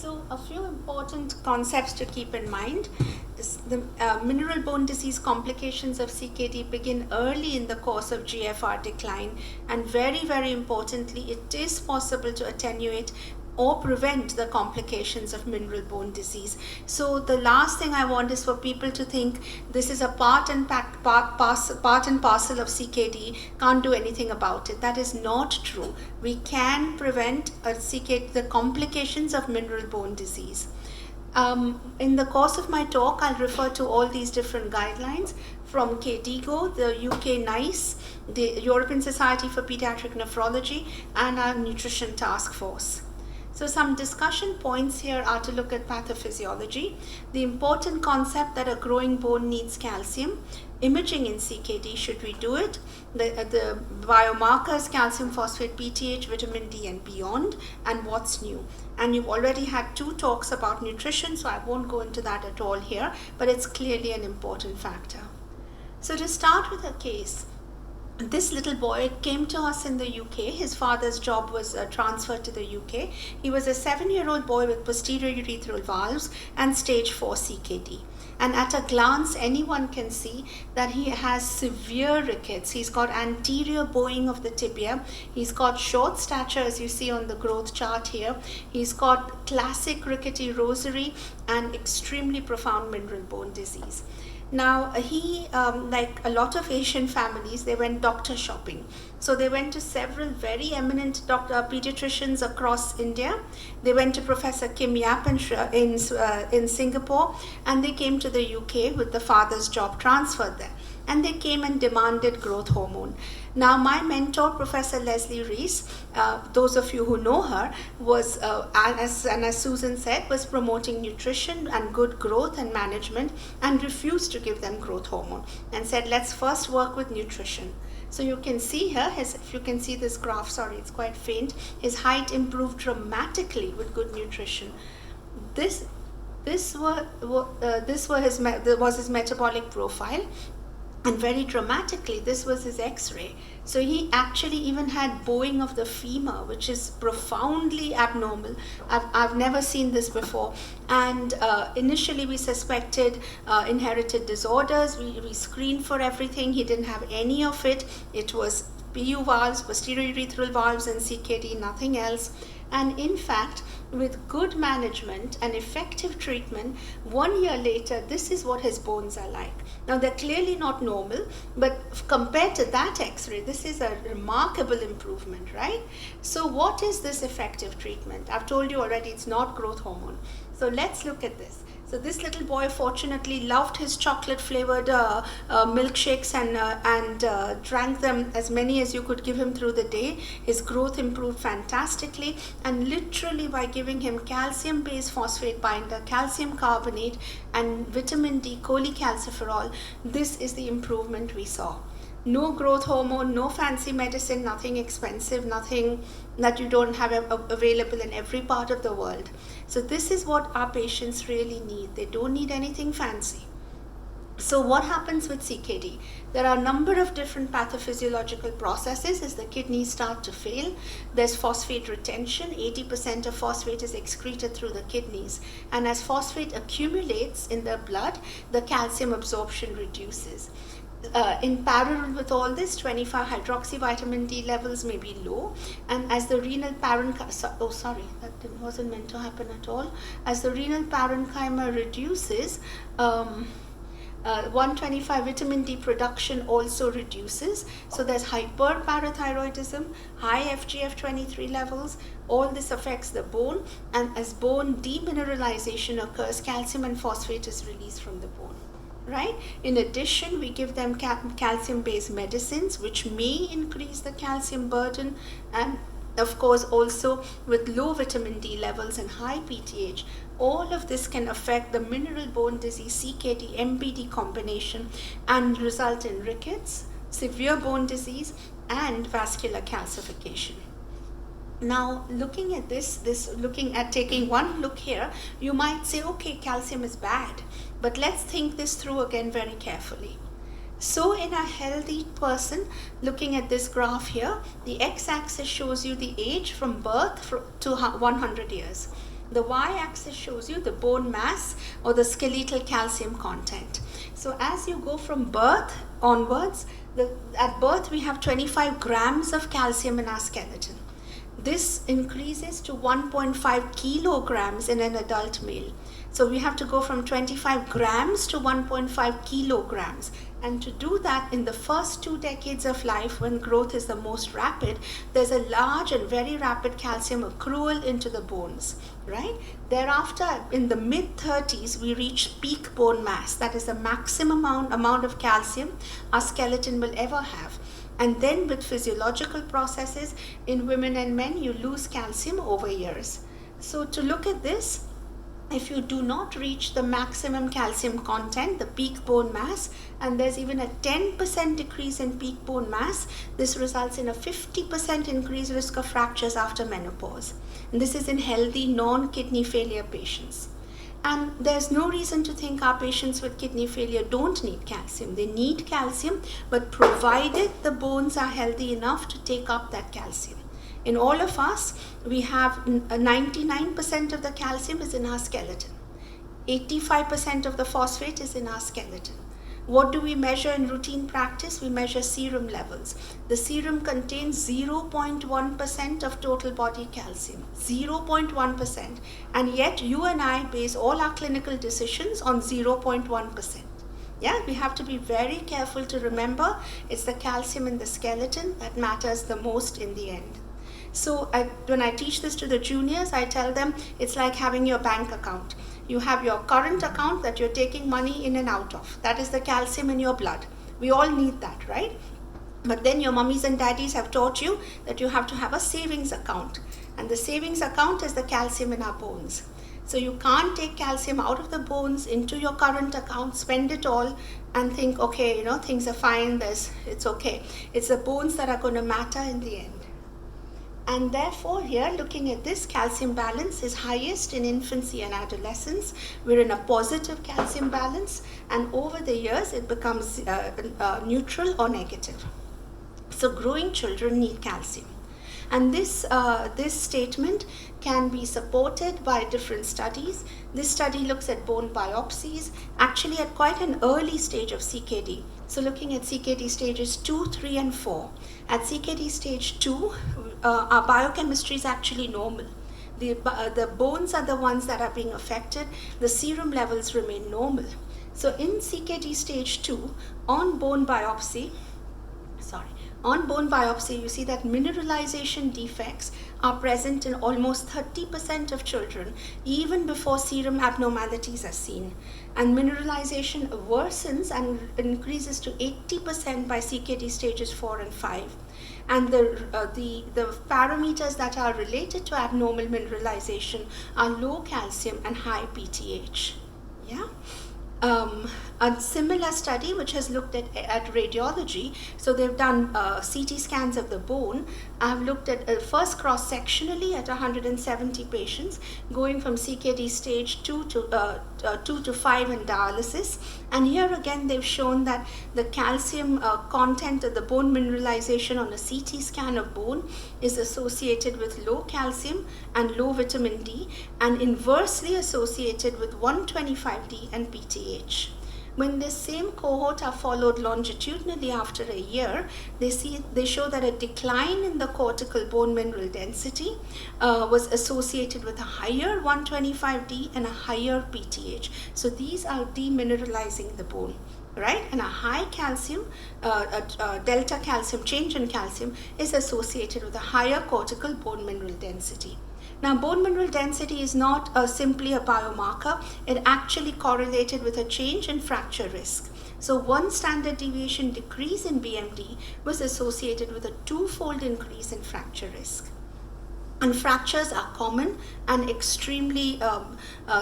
So a few important concepts to keep in mind is the mineral bone disease complications of CKD begin early in the course of GFR decline, and very, very importantly, it is possible to attenuate or prevent the complications of mineral bone disease. So the last thing I want is for people to think this is a part and parcel of CKD, can't do anything about it. That is not true. We can prevent the complications of mineral bone disease. In the course of my talk, I'll refer to all these different guidelines from KDIGO, the UK NICE, the European Society for Pediatric Nephrology, and our Nutrition Task Force. So some discussion points here are to look at pathophysiology, the important concept that a growing bone needs calcium, imaging in CKD, should we do it, the biomarkers, calcium, phosphate, PTH, vitamin D and beyond, and what's new. And you've already had 2 talks about nutrition, so I won't go into that at all here, but it's clearly an important factor. So to start with a case, this little boy came to us in the UK. His father's job was transferred to the UK. He was a 7-year-old boy with posterior urethral valves and stage 4 CKD. And at a glance, anyone can see that he has severe rickets. He's got anterior bowing of the tibia. He's got short stature, as you see on the growth chart here. He's got classic rickety rosary and extremely profound mineral bone disease. Now, he, like a lot of Asian families, they went doctor shopping. So they went to several very eminent pediatricians across India. They went to Professor Kim Yap in Singapore, and they came to the UK with the father's job transferred there. And they came and demanded growth hormone. Now, my mentor, Professor Leslie Rees, those of you who know her, was, as Susan said, was promoting nutrition and good growth and management, and refused to give them growth hormone and said, let's first work with nutrition. So you can see here, if you can see this graph, sorry, it's quite faint, his height improved dramatically with good nutrition. This was his metabolic profile. And very dramatically, this was his x-ray. So he actually even had bowing of the femur, which is profoundly abnormal. I've never seen this before. And initially we suspected inherited disorders. We screened for everything. He didn't have any of it. It was PU valves, posterior urethral valves, and CKD, nothing else. And in fact, with good management and effective treatment, 1 year later, this is what his bones are like. Now, they're clearly not normal, but compared to that x-ray, this is a remarkable improvement, right? So what is this effective treatment? I've told you already, it's not growth hormone. So let's look at this. So this little boy fortunately loved his chocolate flavored milkshakes and drank them as many as you could give him through the day. His growth improved fantastically, and literally by giving him calcium based phosphate binder, calcium carbonate and vitamin D cholecalciferol, this is the improvement we saw. No growth hormone, no fancy medicine, nothing expensive, nothing that you don't have available in every part of the world. So this is what our patients really need. They don't need anything fancy. So what happens with CKD? There are a number of different pathophysiological processes as the kidneys start to fail. There's phosphate retention. 80% of phosphate is excreted through the kidneys. And as phosphate accumulates in the blood, the calcium absorption reduces. In parallel with all this, 25-hydroxy vitamin D levels may be low, and as the renal parenchyma, wasn't meant to happen at all. As the renal parenchyma reduces, 125 vitamin D production also reduces. So there's hyperparathyroidism, high FGF23 levels. All this affects the bone, and as bone demineralization occurs, calcium and phosphate is released from the bone. Right? In addition, we give them calcium-based medicines, which may increase the calcium burden, and of course also with low vitamin D levels and high PTH. All of this can affect the mineral bone disease, CKD, MBD combination, and result in rickets, severe bone disease, and vascular calcification. Now, looking at taking one look here, you might say, okay, calcium is bad. But let's think this through again very carefully. So in a healthy person, looking at this graph here, the x-axis shows you the age from birth to 100 years. The y-axis shows you the bone mass or the skeletal calcium content. So as you go from birth onwards, at birth we have 25 grams of calcium in our skeleton. This increases to 1.5 kilograms in an adult male. So we have to go from 25 grams to 1.5 kilograms. And to do that in the first 2 decades of life, when growth is the most rapid, there's a large and very rapid calcium accrual into the bones, right? Thereafter, in the mid-30s, we reach peak bone mass. That is the maximum amount of calcium our skeleton will ever have. And then with physiological processes in women and men, you lose calcium over years. So to look at this, if you do not reach the maximum calcium content, the peak bone mass, and there's even a 10% decrease in peak bone mass, this results in a 50% increased risk of fractures after menopause. And this is in healthy non-kidney failure patients. And there's no reason to think our patients with kidney failure don't need calcium. They need calcium, but provided the bones are healthy enough to take up that calcium. In all of us, we have 99% of the calcium is in our skeleton. 85% of the phosphate is in our skeleton. What do we measure in routine practice? We measure serum levels. The serum contains 0.1% of total body calcium, 0.1%. And yet you and I base all our clinical decisions on 0.1%. Yeah, we have to be very careful to remember it's the calcium in the skeleton that matters the most in the end. So when I teach this to the juniors, I tell them it's like having your bank account. You have your current account that you're taking money in and out of. That is the calcium in your blood. We all need that, right? But then your mummies and daddies have taught you that you have to have a savings account. And the savings account is the calcium in our bones. So you can't take calcium out of the bones into your current account, spend it all, and think, okay, things are fine, it's okay. It's the bones that are going to matter in the end. And therefore, here, looking at this, calcium balance is highest in infancy and adolescence. We're in a positive calcium balance, and over the years, it becomes neutral or negative. So growing children need calcium. And this statement can be supported by different studies. This study looks at bone biopsies, actually at quite an early stage of CKD. So looking at CKD stages 2, 3, and 4. At CKD stage 2, our biochemistry is actually normal. The bones are the ones that are being affected. The serum levels remain normal. So in CKD stage 2, on bone biopsy, you see that mineralization defects are present in almost 30% of children, even before serum abnormalities are seen. And mineralization worsens and increases to 80% by CKD stages 4 and 5. And the parameters that are related to abnormal mineralization are low calcium and high PTH. Yeah. A similar study which has looked at radiology, so they've done CT scans of the bone. I've looked at first cross-sectionally at 170 patients going from CKD stage 2 to 5 in dialysis, and here again they've shown that the calcium content of the bone mineralization on a CT scan of bone is associated with low calcium and low vitamin D, and inversely associated with 125D and PTH. When this same cohort are followed longitudinally after a year, they show that a decline in the cortical bone mineral density was associated with a higher 125D and a higher PTH. So these are demineralizing the bone, right? And a high calcium, delta calcium, change in calcium, is associated with a higher cortical bone mineral density. Now, bone mineral density is not simply a biomarker. It actually correlated with a change in fracture risk. So one standard deviation decrease in BMD was associated with a 2-fold increase in fracture risk. And fractures are common and extremely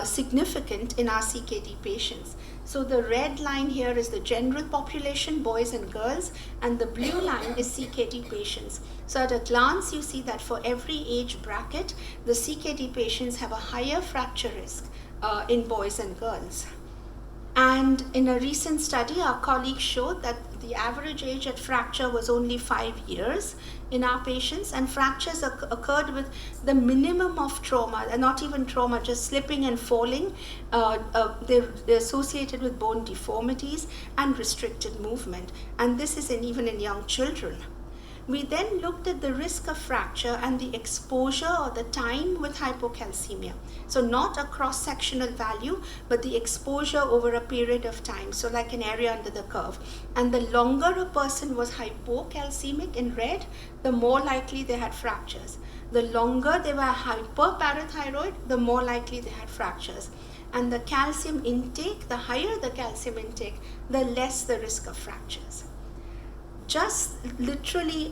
significant in our CKD patients. So the red line here is the general population, boys and girls, and the blue line is CKD patients. So at a glance, you see that for every age bracket, the CKD patients have a higher fracture risk in boys and girls. And in a recent study, our colleagues showed that the average age at fracture was only 5 years in our patients, and fractures occurred with the minimum of trauma, and not even trauma, just slipping and falling. They're associated with bone deformities and restricted movement, and this is even in young children. We then looked at the risk of fracture and the exposure or the time with hypocalcemia. So not a cross-sectional value, but the exposure over a period of time, so like an area under the curve. And the longer a person was hypocalcemic in red, the more likely they had fractures. The longer they were hyperparathyroid, the more likely they had fractures. And the calcium intake, the higher the calcium intake, the less the risk of fractures. Just literally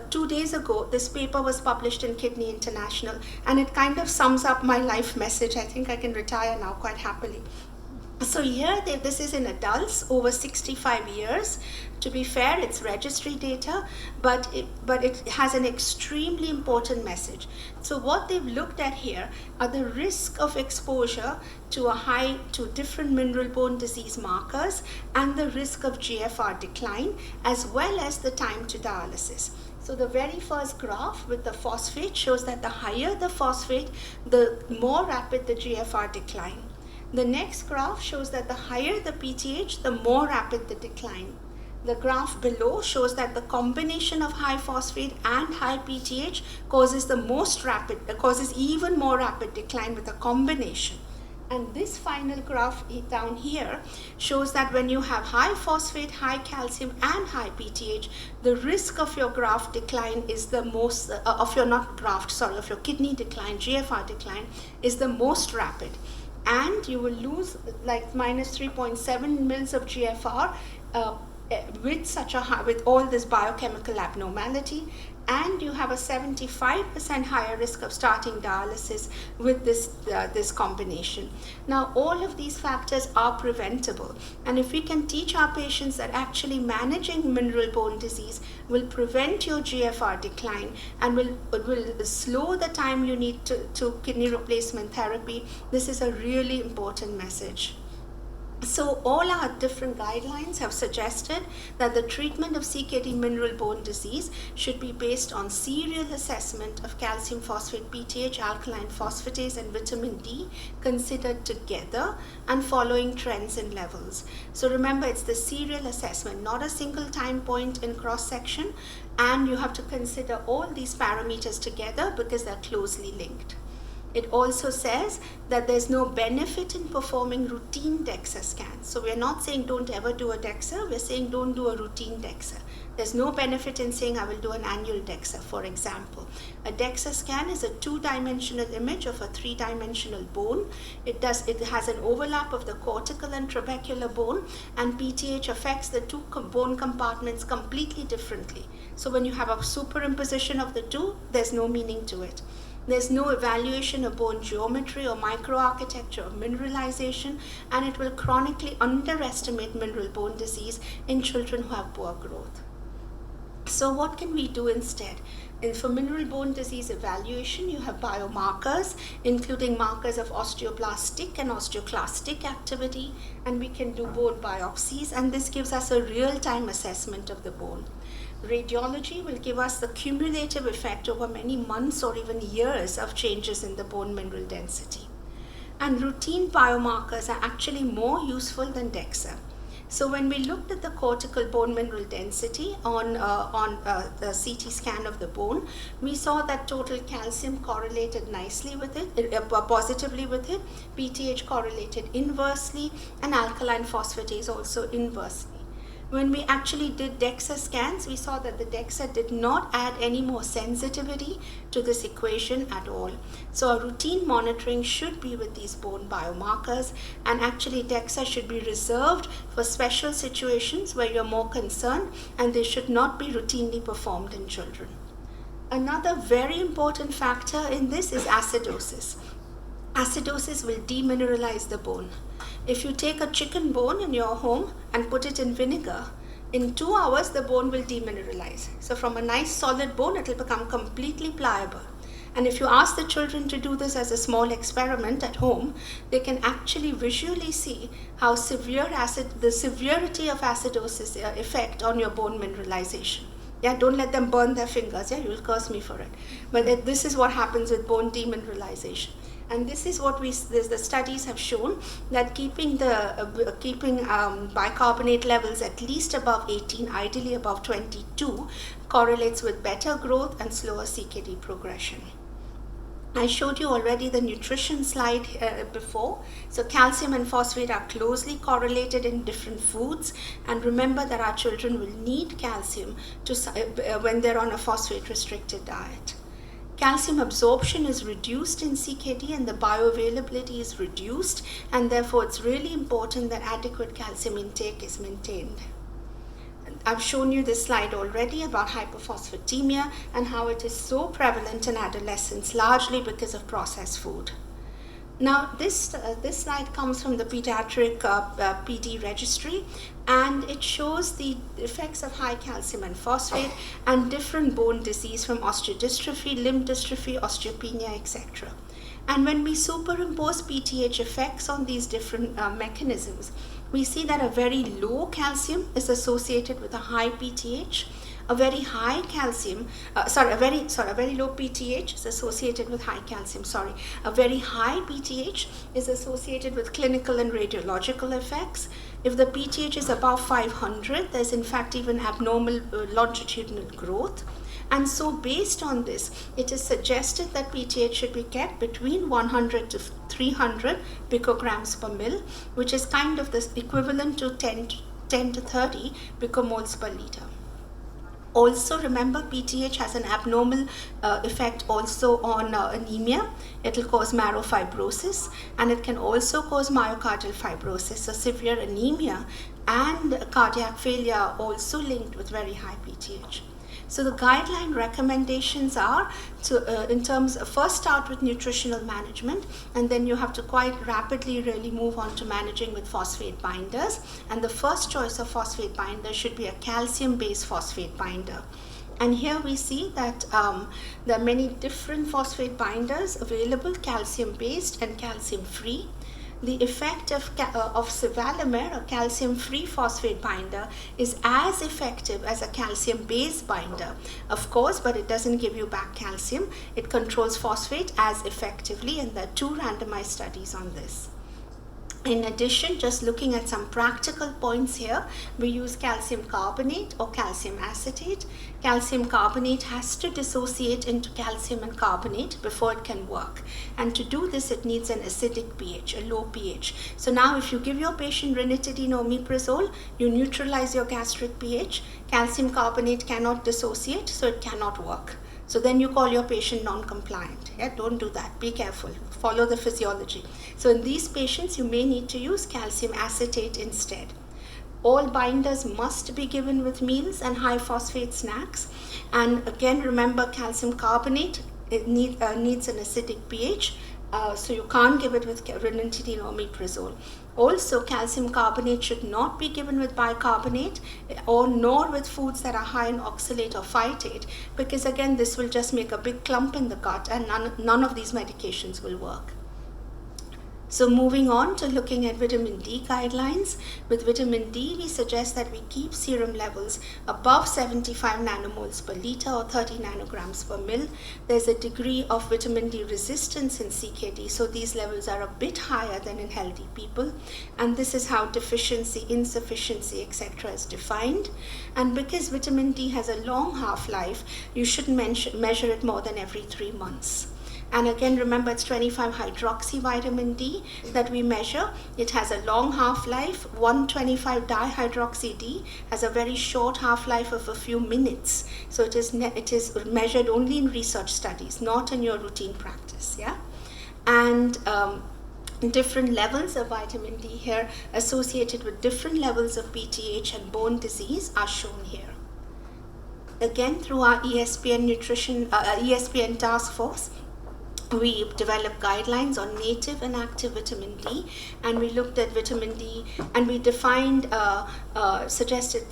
2 days ago, this paper was published in Kidney International, and it kind of sums up my life message. I think I can retire now quite happily. So here, this is in adults over 65 years. To be fair, it's registry data, but it has an extremely important message. So what they've looked at here are the risk of exposure to different mineral bone disease markers and the risk of GFR decline, as well as the time to dialysis. So the very first graph with the phosphate shows that the higher the phosphate, the more rapid the GFR decline. The next graph shows that the higher the PTH, the more rapid the decline. The graph below shows that the combination of high phosphate and high PTH causes even more rapid decline with a combination. And this final graph down here shows that when you have high phosphate, high calcium, and high PTH, the risk of your graft decline is the most, of your kidney decline, GFR decline, is the most rapid. And you will lose like minus 3.7 mils of GFR with all this biochemical abnormality, and you have a 75% higher risk of starting dialysis with this combination. Now, all of these factors are preventable, and if we can teach our patients that actually managing mineral bone disease will prevent your GFR decline and will slow the time you need to kidney replacement therapy, this is a really important message. So all our different guidelines have suggested that the treatment of CKD mineral bone disease should be based on serial assessment of calcium phosphate, PTH, alkaline phosphatase, and vitamin D considered together and following trends in levels. So remember, it's the serial assessment, not a single time point in cross-section, and you have to consider all these parameters together because they're closely linked. It also says that there's no benefit in performing routine DEXA scans. So we're not saying don't ever do a DEXA, we're saying don't do a routine DEXA. There's no benefit in saying I will do an annual DEXA, for example. A DEXA scan is a 2-dimensional image of a 3-dimensional bone. It has an overlap of the cortical and trabecular bone, and PTH affects the two bone compartments completely differently. So when you have a superimposition of the two, there's no meaning to it. There's no evaluation of bone geometry or microarchitecture or mineralization, and it will chronically underestimate mineral bone disease in children who have poor growth. So what can we do instead? And for mineral bone disease evaluation, you have biomarkers, including markers of osteoblastic and osteoclastic activity, and we can do bone biopsies, and this gives us a real-time assessment of the bone. Radiology will give us the cumulative effect over many months or even years of changes in the bone mineral density. And routine biomarkers are actually more useful than DEXA. So when we looked at the cortical bone mineral density on the CT scan of the bone, we saw that total calcium correlated nicely with it, positively with it, PTH correlated inversely, and alkaline phosphatase also inversely. When we actually did DEXA scans, we saw that the DEXA did not add any more sensitivity to this equation at all. So our routine monitoring should be with these bone biomarkers, and actually DEXA should be reserved for special situations where you're more concerned, and they should not be routinely performed in children. Another very important factor in this is acidosis. Acidosis will demineralize the bone. If you take a chicken bone in your home and put it in vinegar, in 2 hours the bone will demineralize. So from a nice solid bone, it will become completely pliable. And if you ask the children to do this as a small experiment at home, they can actually visually see how the severity of acidosis effect on your bone mineralization. Yeah, don't let them burn their fingers. Yeah, you'll curse me for it. But this is what happens with bone demineralization. And this is what the studies have shown, that keeping bicarbonate levels at least above 18, ideally above 22, correlates with better growth and slower CKD progression. I showed you already the nutrition slide before. So calcium and phosphate are closely correlated in different foods. And remember that our children will need calcium when they're on a phosphate restricted diet. Calcium absorption is reduced in CKD and the bioavailability is reduced, and therefore it's really important that adequate calcium intake is maintained. I've shown you this slide already about hypophosphatemia and how it is so prevalent in adolescents, largely because of processed food. Now, this slide comes from the pediatric PD registry, and it shows the effects of high calcium and phosphate and different bone disease from osteodystrophy, limb dystrophy, osteopenia, etc. And when we superimpose PTH effects on these different mechanisms, we see that a very low calcium is associated with a high PTH. A very high calcium, a very low PTH is associated with high calcium, A very high PTH is associated with clinical and radiological effects. If the PTH is above 500, there's in fact even abnormal longitudinal growth. And so based on this, it is suggested that PTH should be kept between 100 to 300 picograms per mil, which is kind of the equivalent to 10 to 30 picomoles per liter. Also remember, PTH has an abnormal effect also on anemia. It will cause marrow fibrosis, and it can also cause myocardial fibrosis. So severe anemia and cardiac failure are also linked with very high PTH. So the guideline recommendations are to, in terms of, first start with nutritional management, and then you have to quite rapidly really move on to managing with phosphate binders. And the first choice of phosphate binder should be a calcium-based phosphate binder. And here we see that there are many different phosphate binders available, calcium-based and calcium-free. The effect of sevelamer, a calcium-free phosphate binder, is as effective as a calcium-based binder, of course, but it doesn't give you back calcium. It controls phosphate as effectively, and there are 2 randomized studies on this. In addition, just looking at some practical points here, we use calcium carbonate or calcium acetate. Calcium carbonate has to dissociate into calcium and carbonate before it can work. And to do this, it needs an acidic pH, a low pH. So now if you give your patient ranitidine or omeprazole, you neutralize your gastric pH. Calcium carbonate cannot dissociate, so it cannot work. So then you call your patient non-compliant. Yeah, don't do that. Be careful. Follow the physiology. So in these patients, you may need to use calcium acetate instead. All binders must be given with meals and high phosphate snacks. And again, remember, calcium carbonate needs an acidic pH. So you can't give it with ranitidine or omeprazole. Also, calcium carbonate should not be given with bicarbonate nor with foods that are high in oxalate or phytate, because again, this will just make a big clump in the gut, and none of these medications will work. So moving on to looking at vitamin D guidelines. With vitamin D, we suggest that we keep serum levels above 75 nanomoles per liter or 30 nanograms per mil. There's a degree of vitamin D resistance in CKD, so these levels are a bit higher than in healthy people. And this is how deficiency, insufficiency, etc. is defined. And because vitamin D has a long half-life, you shouldn't measure it more than every 3 months. And again, remember, it's 25-hydroxy vitamin D that we measure. It has a long half-life. 1,25-dihydroxy D has a very short half-life of a few minutes. So it is measured only in research studies, not in your routine practice. Yeah, and different levels of vitamin D here associated with different levels of PTH and bone disease are shown here. Again, through our ESPN task force, we developed guidelines on native and active vitamin D, and we looked at vitamin D, and we defined suggested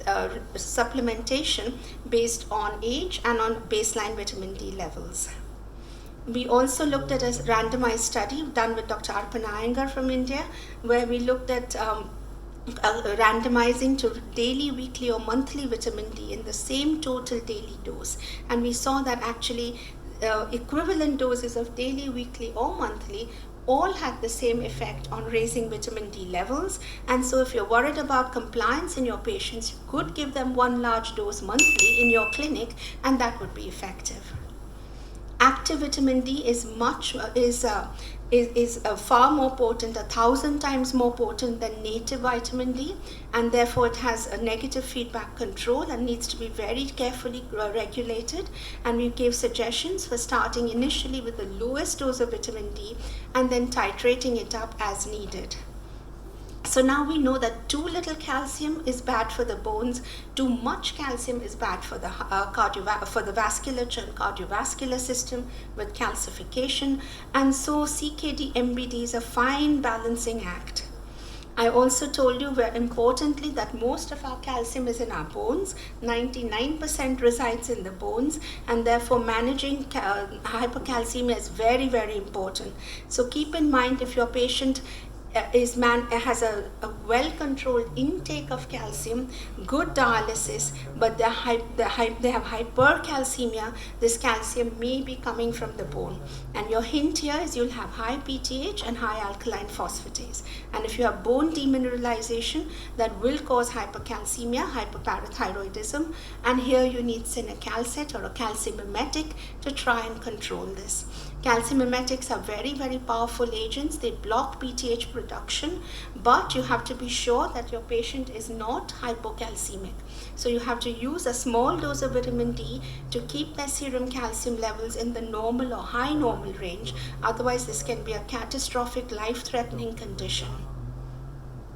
supplementation based on age and on baseline vitamin D levels. We also looked at a randomized study done with Dr. Arpan Iyengar from India, where we looked at randomizing to daily, weekly, or monthly vitamin D in the same total daily dose. And we saw that actually equivalent doses of daily, weekly, or monthly all had the same effect on raising vitamin D levels. And so if you're worried about compliance in your patients, you could give them one large dose monthly in your clinic, and that would be effective. Active vitamin D is far more potent, 1,000 times more potent than native vitamin D, and therefore it has a negative feedback control and needs to be very carefully regulated. And we gave suggestions for starting initially with the lowest dose of vitamin D and then titrating it up as needed. So now we know that too little calcium is bad for the bones, too much calcium is bad for the vasculature and cardiovascular system with calcification, and so CKD MBD is a fine balancing act. I also told you very importantly that most of our calcium is in our bones, 99% resides in the bones, and therefore managing hypercalcemia is very, very important. So keep in mind, if your patient has a well-controlled intake of calcium, good dialysis, but they have hypercalcemia, this calcium may be coming from the bone. And your hint here is you'll have high PTH and high alkaline phosphatase. And if you have bone demineralization, that will cause hypercalcemia, hyperparathyroidism, and here you need cinacalcet or a calcium mimetic to try and control this. Calcium mimetics are very, very powerful agents. They block PTH production, but you have to be sure that your patient is not hypocalcemic. So you have to use a small dose of vitamin D to keep their serum calcium levels in the normal or high normal range. Otherwise, this can be a catastrophic, life-threatening condition.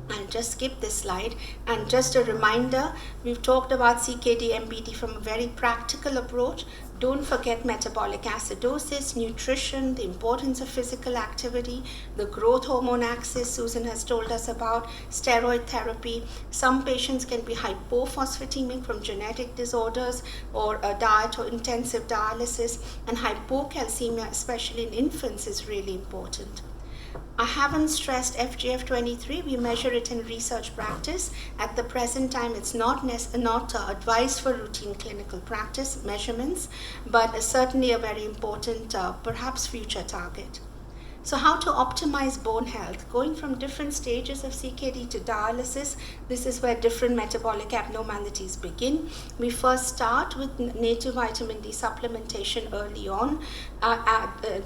I'll just skip this slide, and just a reminder, we've talked about CKD MBD from a very practical approach. Don't forget metabolic acidosis, nutrition, the importance of physical activity, the growth hormone axis Susan has told us about, steroid therapy. Some patients can be hypophosphatemic from genetic disorders or a diet or intensive dialysis, and hypocalcemia, especially in infants, is really important. I haven't stressed FGF23. We measure it in research practice. At the present time, it's not advised for routine clinical practice measurements, but certainly a very important, perhaps future target. So how to optimize bone health? Going from different stages of CKD to dialysis, this is where different metabolic abnormalities begin. We first start with native vitamin D supplementation early on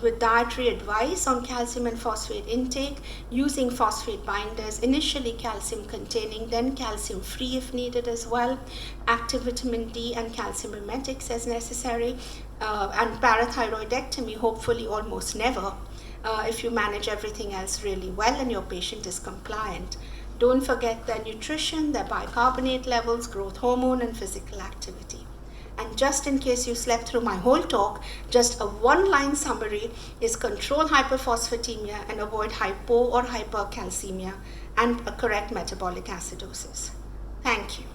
with dietary advice on calcium and phosphate intake, using phosphate binders, initially calcium containing, then calcium free if needed as well, active vitamin D and calcium mimetics as necessary, and parathyroidectomy hopefully almost never. If you manage everything else really well and your patient is compliant. Don't forget their nutrition, their bicarbonate levels, growth hormone, and physical activity. And just in case you slept through my whole talk, just a one-line summary is control hyperphosphatemia and avoid hypo or hypercalcemia and a correct metabolic acidosis. Thank you.